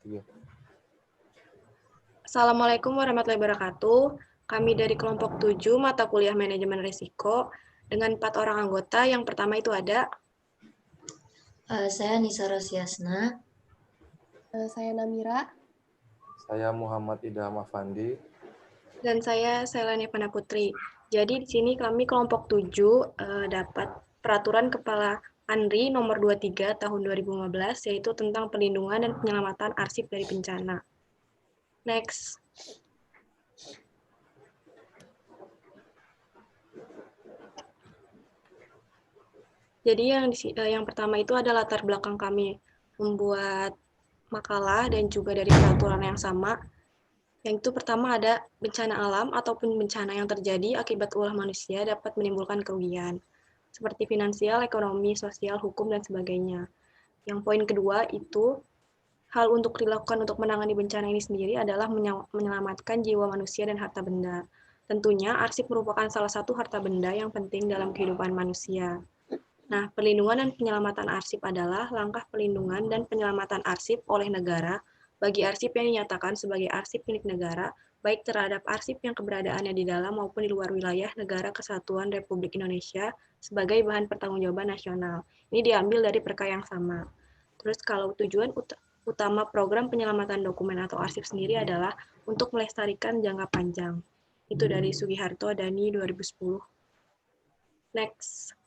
Tiga. Assalamualaikum warahmatullahi wabarakatuh. Kami dari kelompok 7 mata kuliah manajemen risiko dengan 4 orang anggota. Yang pertama itu ada Saya Nisa Rosiasna. Saya Namira. Saya Muhammad Idham Afandi. dan saya Selani Pana Putri. Jadi di sini kami kelompok 7 dapat peraturan Kepala ANRI nomor 23 tahun 2015 yaitu tentang perlindungan dan penyelamatan arsip dari bencana. Next. Jadi yang pertama itu ada latar belakang kami membuat makalah dan juga dari peraturan yang sama. Yang itu pertama ada bencana alam ataupun bencana yang terjadi akibat ulah manusia dapat menimbulkan kerugian, seperti finansial, ekonomi, sosial, hukum, dan sebagainya. Yang poin kedua itu, hal untuk dilakukan untuk menangani bencana ini sendiri adalah menyelamatkan jiwa manusia dan harta benda. Tentunya arsip merupakan salah satu harta benda yang penting dalam kehidupan manusia. Nah, perlindungan dan penyelamatan arsip adalah langkah perlindungan dan penyelamatan arsip oleh negara bagi arsip yang dinyatakan sebagai arsip milik negara, baik terhadap arsip yang keberadaannya di dalam maupun di luar wilayah Negara Kesatuan Republik Indonesia sebagai bahan pertanggungjawaban nasional. Ini diambil dari perka yang sama. Terus kalau tujuan utama program penyelamatan dokumen atau arsip sendiri adalah untuk melestarikan jangka panjang. Itu dari Sugiharto Dani 2010. Next.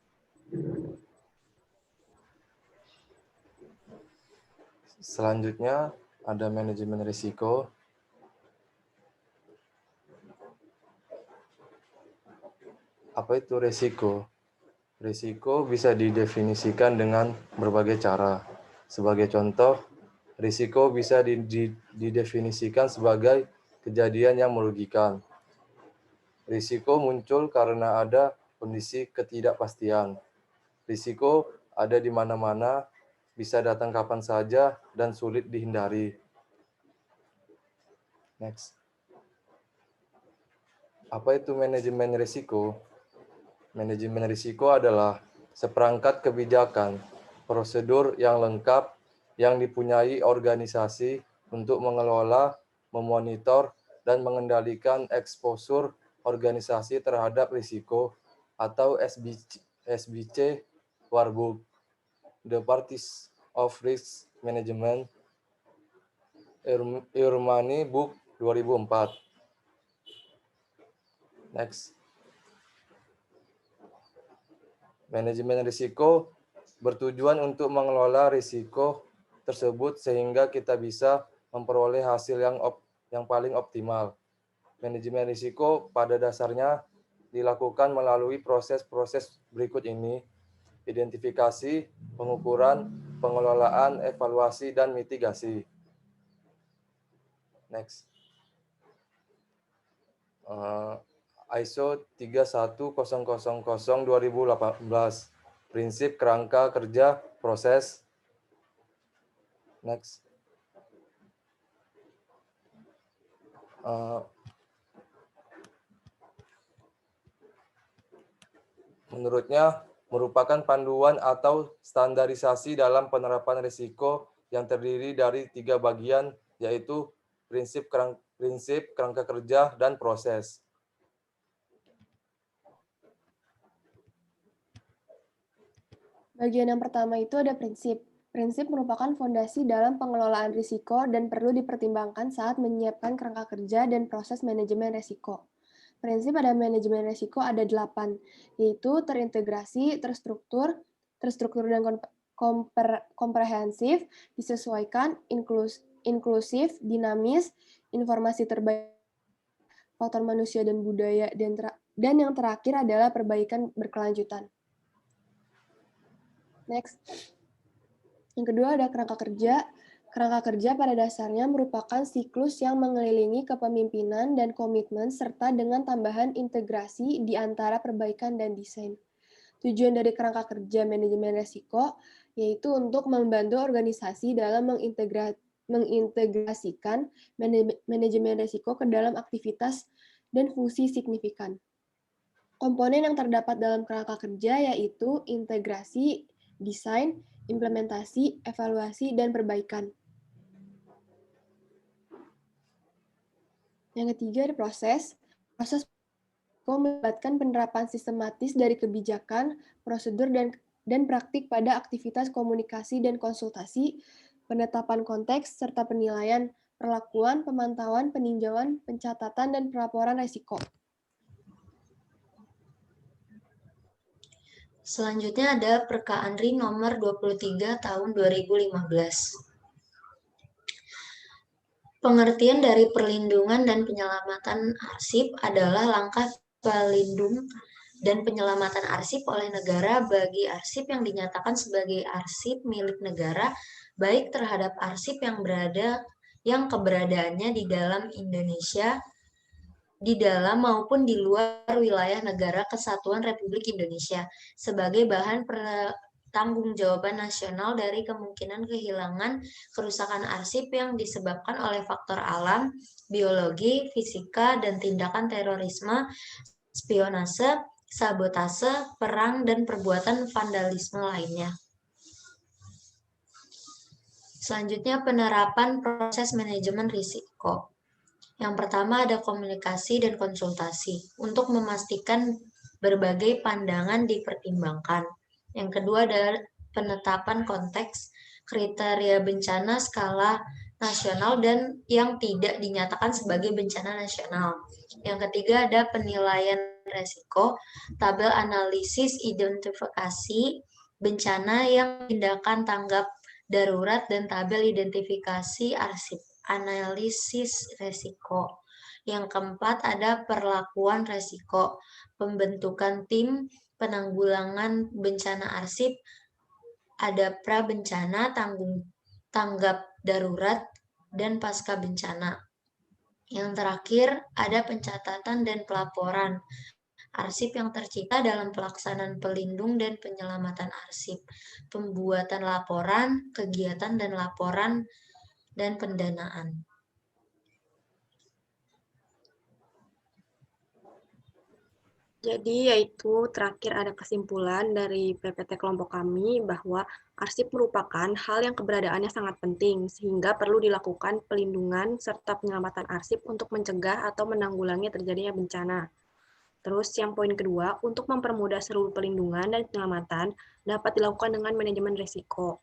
Selanjutnya ada manajemen risiko. Apa itu risiko? Risiko bisa didefinisikan dengan berbagai cara. Sebagai contoh, risiko bisa didefinisikan sebagai kejadian yang merugikan. Risiko muncul karena ada kondisi ketidakpastian. Risiko ada di mana-mana, bisa datang kapan saja, dan sulit dihindari. Next. Apa itu manajemen risiko? Manajemen risiko adalah seperangkat kebijakan, prosedur yang lengkap yang dipunyai organisasi untuk mengelola, memonitor, dan mengendalikan eksposur organisasi terhadap risiko atau SBC Warburg, The Practice of Risk Management, Irmani Book 2004. Next. Manajemen risiko bertujuan untuk mengelola risiko tersebut sehingga kita bisa memperoleh hasil yang paling optimal. Manajemen risiko pada dasarnya dilakukan melalui proses-proses berikut ini: identifikasi, pengukuran, pengelolaan, evaluasi, dan mitigasi. Next. ISO 31000/2018, prinsip kerangka kerja proses. Next. Menurutnya, merupakan panduan atau standarisasi dalam penerapan risiko yang terdiri dari 3 bagian, yaitu prinsip kerangka kerja dan proses. Bagian yang pertama itu ada prinsip. Prinsip merupakan fondasi dalam pengelolaan risiko dan perlu dipertimbangkan saat menyiapkan kerangka kerja dan proses manajemen risiko. Prinsip pada manajemen risiko ada 8, yaitu terintegrasi, terstruktur dan komprehensif, disesuaikan, inklusif, dinamis, informasi terbaik, faktor manusia dan budaya, dan yang terakhir adalah perbaikan berkelanjutan. Next. Yang kedua ada kerangka kerja. Kerangka kerja pada dasarnya merupakan siklus yang mengelilingi kepemimpinan dan komitmen serta dengan tambahan integrasi di antara perbaikan dan desain. Tujuan dari kerangka kerja manajemen risiko yaitu untuk membantu organisasi dalam mengintegrasikan manajemen risiko ke dalam aktivitas dan fungsi signifikan. Komponen yang terdapat dalam kerangka kerja yaitu integrasi, desain, implementasi, evaluasi, dan perbaikan. Yang ketiga ada proses. Proses melibatkan penerapan sistematis dari kebijakan, prosedur, dan praktik pada aktivitas komunikasi dan konsultasi, penetapan konteks, serta penilaian, perlakuan, pemantauan, peninjauan, pencatatan, dan pelaporan risiko. Selanjutnya ada Perka Andri nomor 23 tahun 2015. Pengertian dari perlindungan dan penyelamatan arsip adalah langkah pelindung dan penyelamatan arsip oleh negara bagi arsip yang dinyatakan sebagai arsip milik negara, baik terhadap arsip yang keberadaannya di dalam Indonesia, di dalam maupun di luar wilayah negara kesatuan Republik Indonesia, sebagai bahan pertanggungjawaban nasional dari kemungkinan kehilangan kerusakan arsip yang disebabkan oleh faktor alam, biologi, fisika, dan tindakan terorisme, spionase, sabotase, perang, dan perbuatan vandalisme lainnya. Selanjutnya, penerapan proses manajemen risiko. Yang pertama ada komunikasi dan konsultasi untuk memastikan berbagai pandangan dipertimbangkan. Yang kedua adalah penetapan konteks, kriteria bencana skala nasional dan yang tidak dinyatakan sebagai bencana nasional. Yang ketiga ada penilaian resiko, tabel analisis identifikasi bencana yang tindakan tanggap darurat dan tabel identifikasi arsip. Analisis resiko. Yang keempat ada perlakuan resiko, pembentukan tim penanggulangan bencana arsip, ada pra bencana, tanggap darurat, dan pasca bencana. Yang terakhir ada pencatatan dan pelaporan arsip yang tercipta dalam pelaksanaan pelindung dan penyelamatan arsip, pembuatan laporan, kegiatan dan laporan, dan pendanaan. Jadi yaitu terakhir ada kesimpulan dari PPT kelompok kami bahwa arsip merupakan hal yang keberadaannya sangat penting sehingga perlu dilakukan pelindungan serta penyelamatan arsip untuk mencegah atau menanggulangi terjadinya bencana. Terus yang poin kedua, untuk mempermudah seluruh pelindungan dan penyelamatan dapat dilakukan dengan manajemen risiko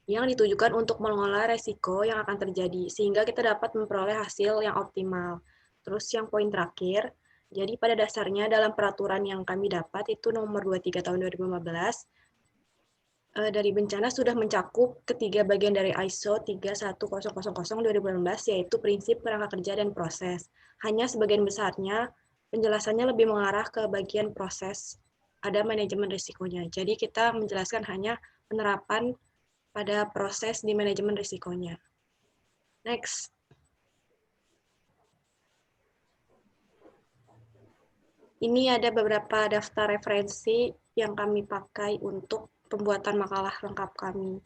yang ditujukan untuk mengelola risiko yang akan terjadi sehingga kita dapat memperoleh hasil yang optimal. Terus yang poin terakhir, jadi pada dasarnya dalam peraturan yang kami dapat itu nomor 23 tahun 2015 dari bencana sudah mencakup ketiga bagian dari ISO 31000/2016 yaitu prinsip kerangka kerja dan proses. Hanya sebagian besarnya penjelasannya lebih mengarah ke bagian proses, ada manajemen risikonya. Jadi kita menjelaskan hanya penerapan pada proses di manajemen risikonya. Next. Ini ada beberapa daftar referensi yang kami pakai untuk pembuatan makalah lengkap kami.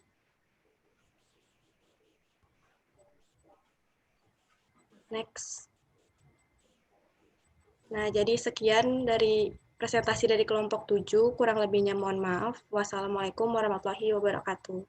Next. Nah, jadi sekian dari presentasi dari kelompok 7, kurang lebihnya mohon maaf. Wassalamualaikum warahmatullahi wabarakatuh.